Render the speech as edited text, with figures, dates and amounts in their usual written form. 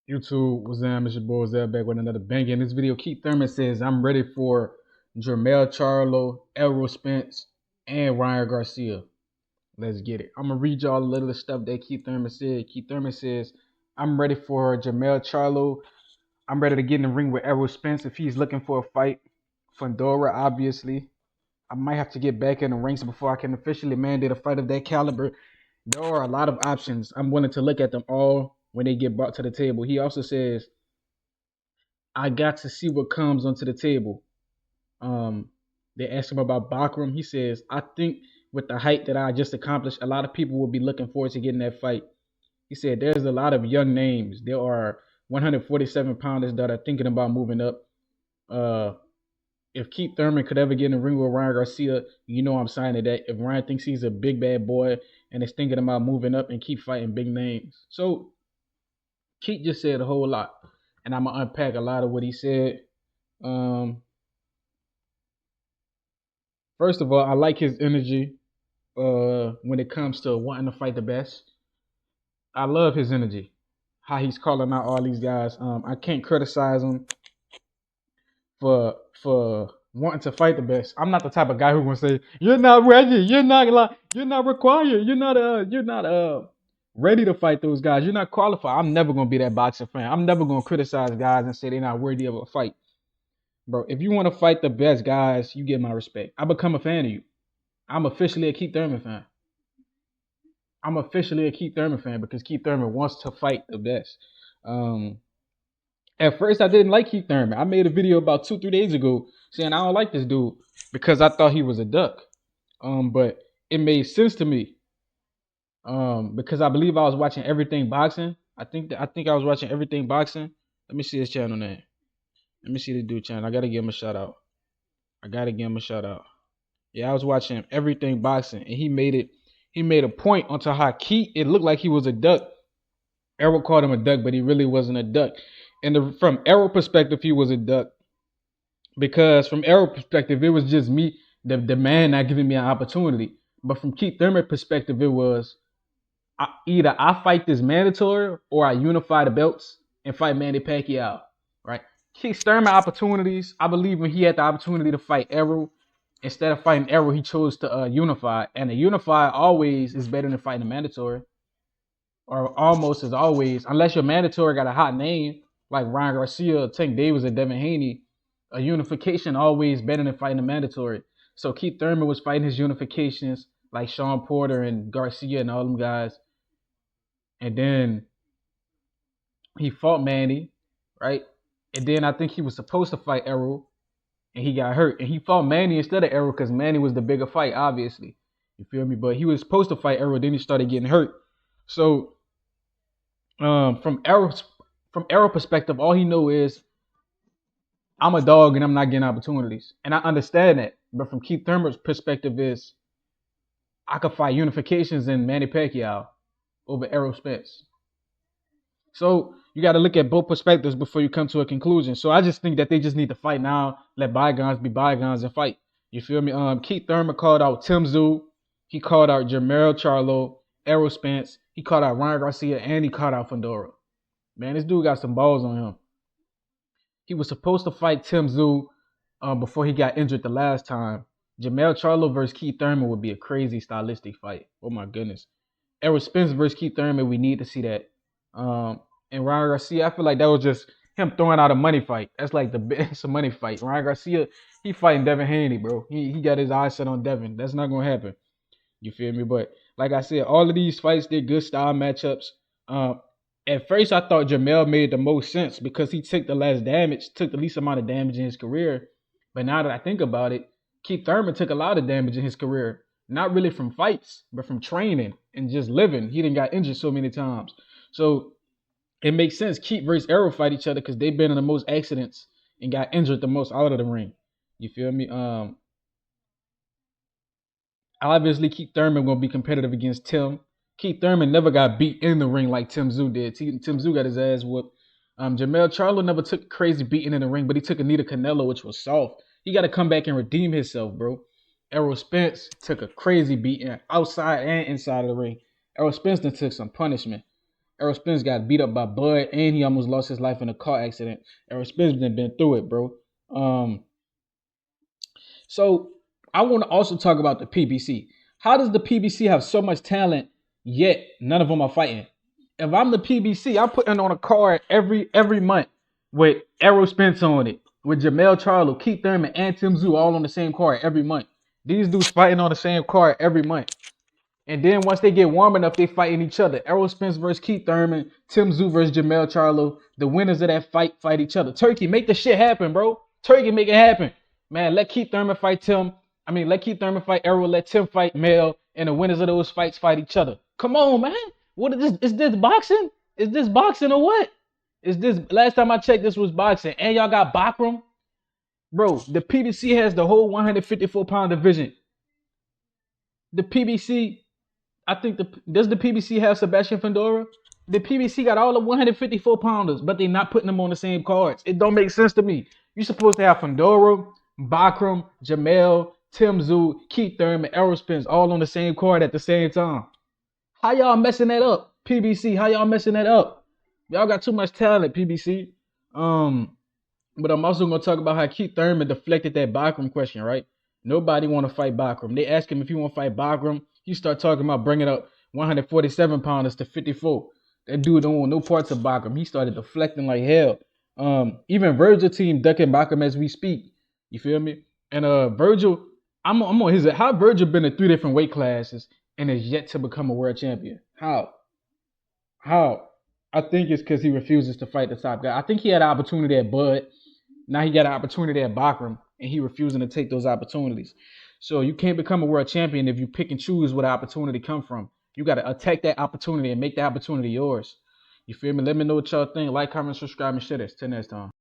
YouTube, what's up? It's your boy Zell back with another banger. In this video, Keith Thurman says, I'm ready for Jermell Charlo, Errol Spence, and Ryan Garcia. Let's get it. I'm going to read y'all a little of the stuff that Keith Thurman said. Keith Thurman says, I'm ready for Jermell Charlo. I'm ready to get in the ring with Errol Spence if he's looking for a fight. Fundora, obviously. I might have to get back in the ranks before I can officially mandate a fight of that caliber. There are a lot of options. I'm willing to look at them all when they get brought to the table. He also says, I got to see what comes onto the table. They asked him about Bakram. He says, I think with the height that I just accomplished, a lot of people will be looking forward to getting that fight. He said, there's a lot of young names. There are 147 pounders that are thinking about moving up. If Keith Thurman could ever get in the ring with Ryan Garcia, you know I'm signing that. If Ryan thinks he's a big bad boy and is thinking about moving up and keep fighting big names. So Keith just said a whole lot. And I'm gonna unpack a lot of what he said. First of all, I like his energy when it comes to wanting to fight the best. I love his energy, how he's calling out all these guys. I can't criticize him for wanting to fight the best. I'm not the type of guy who gonna say you're not ready, you're not required, you're not ready to fight those guys. You're not qualified. I'm never gonna be that boxing fan. I'm never gonna criticize guys and say they're not worthy of a fight. Bro, if you want to fight the best guys, you get my respect. I become a fan of you. I'm officially a Keith Thurman fan. I'm officially a Keith Thurman fan because Keith Thurman wants to fight the best. At first, I didn't like Keith Thurman. I made a video about 2-3 days ago saying I don't like this dude because I thought he was a duck. But it made sense to me. Because I believe I was watching Everything Boxing. I think I was watching Everything Boxing. Let me see his channel name. Let me see the dude channel. I gotta give him a shout out. Yeah, I was watching Everything Boxing, and he made a point onto how Keith, it looked like he was a duck. Errol called him a duck, but he really wasn't a duck. And from Errol perspective, he was a duck. Because from Errol perspective, it was just me, the man not giving me an opportunity. But from Keith Thurman perspective, it was either I fight this mandatory or I unify the belts and fight Manny Pacquiao, right? Keith Thurman opportunities, I believe when he had the opportunity to fight Errol, instead of fighting Errol, he chose to unify. And a unify always is better than fighting a mandatory. Or almost as always, unless your mandatory got a hot name, like Ryan Garcia, Tank Davis, or Devin Haney, a unification always better than fighting a mandatory. So Keith Thurman was fighting his unifications like Sean Porter and Garcia and all them guys. And then he fought Manny, right? And then I think he was supposed to fight Errol, and he got hurt. And he fought Manny instead of Errol because Manny was the bigger fight, obviously. You feel me? But he was supposed to fight Errol, then he started getting hurt. So from Errol's perspective, all he know is I'm a dog and I'm not getting opportunities. And I understand that. But from Keith Thurman's perspective is I could fight unifications in Manny Pacquiao over Errol Spence. So you got to look at both perspectives before you come to a conclusion. So I just think that they just need to fight now, let bygones be bygones and fight. You feel me? Keith Thurman called out Tim Tszyu. He called out Jermell Charlo, Errol Spence. He called out Ryan Garcia, and he called out Fundora. Man, this dude got some balls on him. He was supposed to fight Tim Tszyu before he got injured the last time. Jermell Charlo versus Keith Thurman would be a crazy stylistic fight. Oh my goodness. Errol Spence versus Keith Thurman, we need to see that. And Ryan Garcia, I feel like that was just him throwing out a money fight. That's like it's a money fight. Ryan Garcia, he fighting Devin Haney, bro. He got his eyes set on Devin. That's not gonna happen. You feel me? But like I said, all of these fights, they're good style matchups. At first, I thought Jermell made the most sense because he took the least amount of damage in his career. But now that I think about it, Keith Thurman took a lot of damage in his career. Not really from fights, but from training and just living. He didn't got injured so many times. So it makes sense Keith versus Errol fight each other because they've been in the most accidents and got injured the most out of the ring. You feel me? Obviously, Keith Thurman gonna be competitive against Tim. Keith Thurman never got beat in the ring like Tim Tszyu did. Tim Tszyu got his ass whooped. Jermell Charlo never took a crazy beating in the ring, but he took a knee to Canelo, which was soft. He got to come back and redeem himself, bro. Errol Spence took a crazy beating outside and inside of the ring. Errol Spence then took some punishment. Errol Spence got beat up by Bud, and he almost lost his life in a car accident. Errol Spence been through it, bro. Um, so I want to also talk about the PBC. How does the PBC have so much talent, yet none of them are fighting? If I'm the PBC, I'm putting on a card every month with Errol Spence on it, with Jermell Charlo, Keith Thurman, and Tim Zoo all on the same card every month. These dudes fighting on the same card every month. And then once they get warm enough, they fighting each other. Errol Spence versus Keith Thurman, Tim Zoo versus Jermell Charlo. The winners of that fight each other. Turkey, make the shit happen, bro. Turkey, make it happen. Man, let Keith Thurman fight Tim. Let Keith Thurman fight Errol. Let Tim fight Mel. And the winners of those fights fight each other. Come on, man. What is this? Is this boxing? Is this boxing or what? Is this last time I checked, this was boxing. And y'all got Bakram? Bro, the PBC has the whole 154-pound division. The PBC, I think does the PBC have Sebastian Fedora? The PBC got all the 154 pounders, but they're not putting them on the same cards. It don't make sense to me. You're supposed to have Fedora, Bakram, Jermell, Tim Zoo, Keith Thurman, Errol Spence all on the same card at the same time. How y'all messing that up? PBC, how y'all messing that up? Y'all got too much talent, PBC. But I'm also gonna talk about how Keith Thurman deflected that Bakram question, right? Nobody want to fight Bakram. They ask him if he want to fight Bakram. He start talking about bringing up 147 pounders to 54. That dude don't want no parts of Bakram. He started deflecting like hell. Even Virgil team ducking Bakram as we speak. You feel me? And Virgil, I'm on his. How Virgil been in 3 different weight classes and is yet to become a world champion? How? I think it's because he refuses to fight the top guy. I think he had an opportunity at Bud. Now he got an opportunity at Bakram, and he refusing to take those opportunities. So you can't become a world champion if you pick and choose where the opportunity come from. You got to attack that opportunity and make that opportunity yours. You feel me? Let me know what y'all think. Like, comment, subscribe, and share this. Till next time.